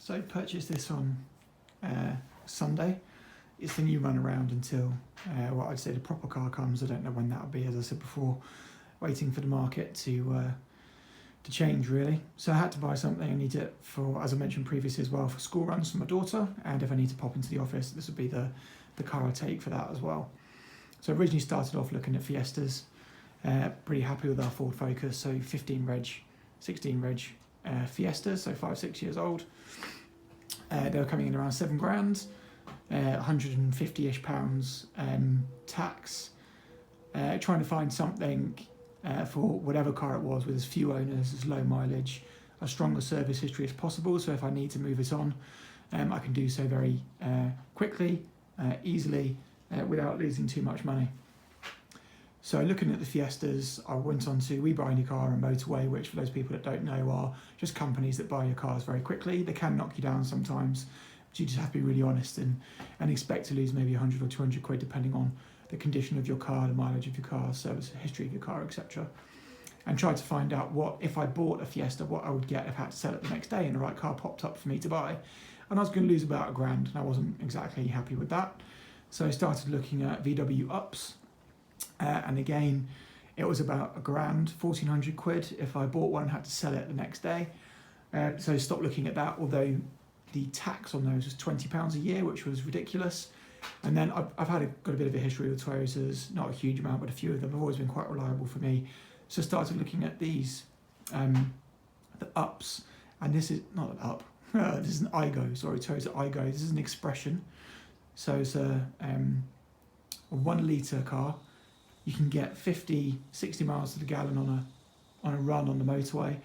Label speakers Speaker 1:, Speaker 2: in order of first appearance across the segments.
Speaker 1: So purchased this on Sunday. It's the new runaround until what I'd say the proper car comes. I don't know when that'll be, as I said before, waiting for the market to change really. So I had to buy something. I need it for, as I mentioned previously as well, for school runs for my daughter, and if I need to pop into the office, this would be the car I take for that as well. So I originally started off looking at Fiestas. Pretty happy with our Ford Focus, so 15 reg, 16 reg Fiestas, so 5-6 years old. They were coming in around £7,000, 150-ish pounds tax. Trying to find something for whatever car it was with as few owners, as low mileage, as strong a service history as possible, so if I need to move it on, I can do so very quickly, easily, without losing too much money. So looking at the Fiestas, I went on to We Buy Any Car and Motorway, which for those people that don't know are just companies that buy your cars very quickly. They can knock you down sometimes, but you just have to be really honest and expect to lose maybe 100 or 200 quid depending on the condition of your car, the mileage of your car, service history of your car, etc. And try to find out what, if I bought a Fiesta, what I would get if I had to sell it the next day and the right car popped up for me to buy. And I was going to lose about £1,000 and I wasn't exactly happy with that. So I started looking at VW ups. And again, it was about £1,000, 1,400 quid if I bought one and had to sell it the next day. So I stopped looking at that, although the tax on those was £20 a year, which was ridiculous. And then I've got a bit of a history with Toyotas, not a huge amount, but a few of them have always been quite reliable for me. So I started looking at these, the ups, and this is not an up, this is an Aygo, sorry, Toyota Aygo. This is an X-Pression. So it's a 1 litre car. You can get 50, 60 miles to the gallon on a run on the motorway.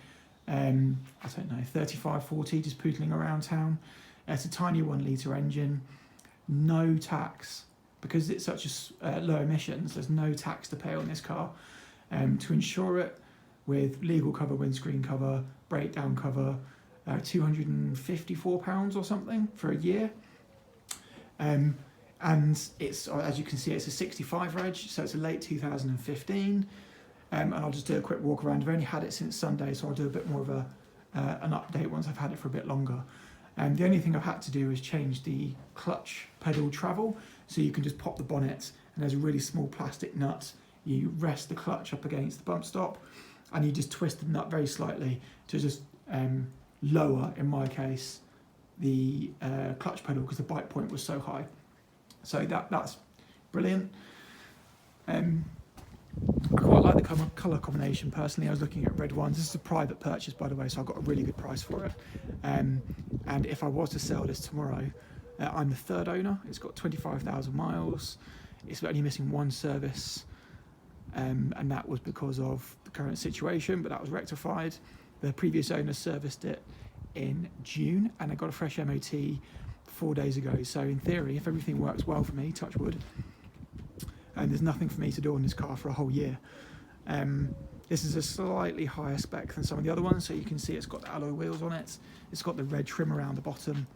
Speaker 1: I don't know, 35, 40, just pootling around town. It's a tiny 1 litre engine, no tax. Because it's such a low emissions, there's no tax to pay on this car. To insure it with legal cover, windscreen cover, breakdown cover, £254 or something for a year. And it's, as you can see, it's a 65 reg, so it's a late 2015. And I'll just do a quick walk around. I've only had it since Sunday, so I'll do a bit more of an update once I've had it for a bit longer. The only thing I've had to do is change the clutch pedal travel, so you can just pop the bonnet, and there's a really small plastic nut. You rest the clutch up against the bump stop, and you just twist the nut very slightly to just lower, in my case, the clutch pedal because the bite point was so high. So that's brilliant. I quite like the colour combination personally. I was looking at red ones. This is a private purchase, by the way, so I got a really good price for it. And if I was to sell this tomorrow, I'm the third owner. It's got 25,000 miles. It's only missing one service, and that was because of the current situation, but that was rectified. The previous owner serviced it in June, and I got a fresh MOT 4 days ago. So in theory, if everything works well for me, touch wood, and there's nothing for me to do on this car for a whole year. This is a slightly higher spec than some of the other ones, so you can see it's got the alloy wheels on it. It's got the red trim around the bottom.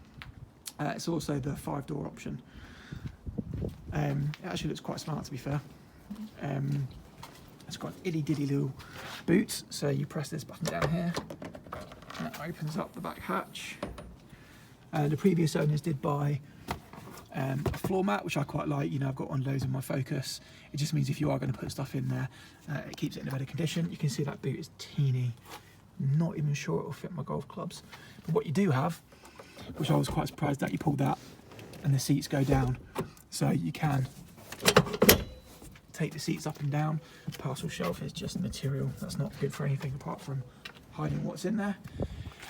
Speaker 1: It's also the 5-door option. It actually looks quite smart, to be fair. It's got an itty-ditty little boot, so you press this button down here, and it opens up the back hatch. The previous owners did buy a floor mat, which I quite like. You know, I've got one of those in my Focus. It just means if you are going to put stuff in there, it keeps it in a better condition. You can see that boot is teeny. Not even sure it will fit my golf clubs. But what you do have, which I was quite surprised at, you pull that and the seats go down. So you can take the seats up and down. The parcel shelf is just material. That's not good for anything apart from hiding what's in there.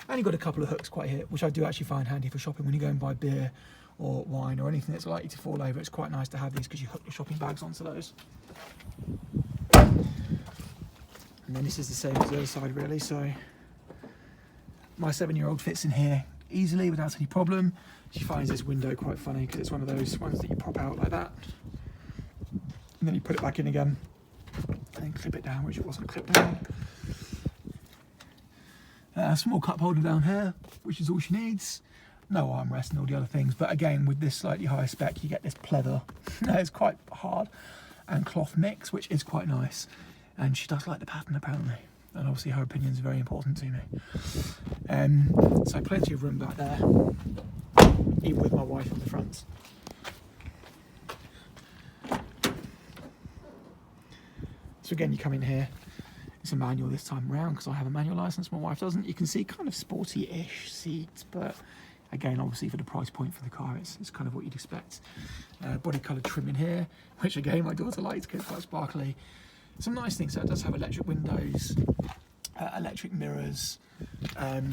Speaker 1: And you've got a couple of hooks quite here, which I do actually find handy for shopping when you go and buy beer or wine or anything that's likely to fall over. It's quite nice to have these because you hook your shopping bags onto those. And then this is the same as the other side really, so my 7-year-old fits in here easily without any problem. She finds this window quite funny because it's one of those ones that you pop out like that, and then you put it back in again and then clip it down, which it wasn't clipped down. A small cup holder down here, which is all she needs. No armrest and all the other things, but again, with this slightly higher spec, you get this pleather. It's quite hard, and cloth mix, which is quite nice. And she does like the pattern, apparently. and obviously her opinions are very important to me. So plenty of room back there, even with my wife on the front. So again, you come in here, it's a manual this time around because I have a manual license, my wife doesn't. You can see kind of sporty-ish seats, but again, obviously for the price point for the car, it's kind of what you'd expect. Body colour trim in here, which again, my daughter likes because it's quite sparkly. Some nice things, so it does have electric windows, electric mirrors. If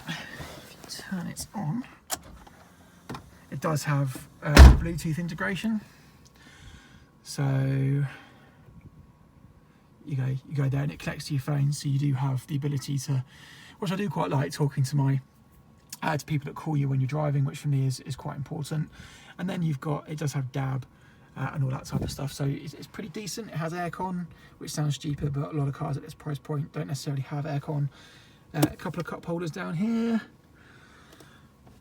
Speaker 1: you turn it on, it does have Bluetooth integration. So you go there and it connects to your phone, so you do have the ability to, which I do quite like, talking to to people that call you when you're driving, which for me is quite important. And then it does have DAB and all that type of stuff, so it's pretty decent. It has aircon, which sounds stupid, but a lot of cars at this price point don't necessarily have aircon. A couple of cup holders down here,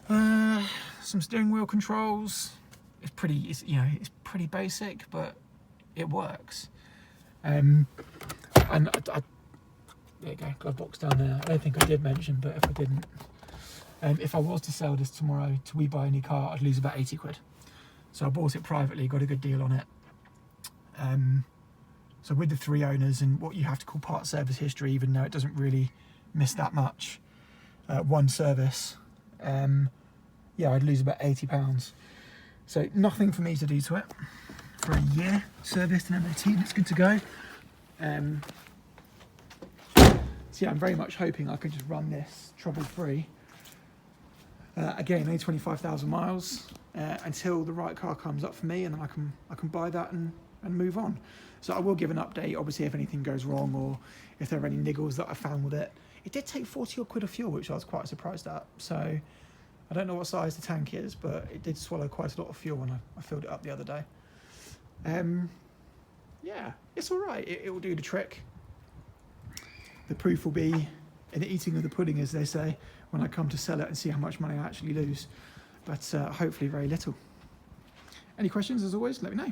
Speaker 1: some steering wheel controls. It's pretty basic, but it works. And there you go, glove box down there. I don't think I did mention, but if I didn't, if I was to sell this tomorrow to We Buy Any Car, I'd lose about 80 quid. So I bought it privately, got a good deal on it. So with the 3 owners and what you have to call part service history, even though it doesn't really miss that much, one service, yeah, I'd lose about £80. So nothing for me to do to it for a year, serviced and MOT, and it's good to go. So yeah, I'm very much hoping I can just run this trouble-free. Again, only 25,000 miles until the right car comes up for me, and then I can buy that and move on. So I will give an update, obviously, if anything goes wrong or if there are any niggles that I found with it. It did take 40 odd quid of fuel, which I was quite surprised at. So I don't know what size the tank is, but it did swallow quite a lot of fuel when I filled it up the other day. Yeah, it's all right. It will do the trick. The proof will be in the eating of the pudding, as they say, when I come to sell it and see how much money I actually lose. But hopefully very little. Any questions, as always, let me know.